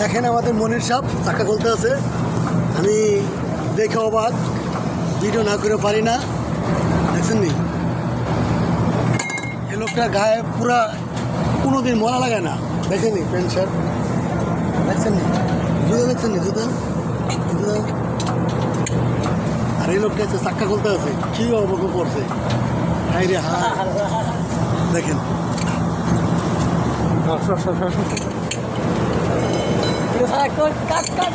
দেখেন আমাদের মনির সাহেব চাকা খুলতে আছে, আমি দেখে অবাক, ভিডিও না করে পারি না। দেখছেন নি এই লোকটার গায়ে পুরা কোনোদিন মরা লাগে না। দেখেন নি প্যান্ট শার্ট, দেখছেন নি জুতো, দেখছেন নি জুতো জুতো। আর এই লোকটা হচ্ছে চাক্কা খুলতে আছে, কি অবাক করছে। হাই রে হা, দেখেন কাট কাট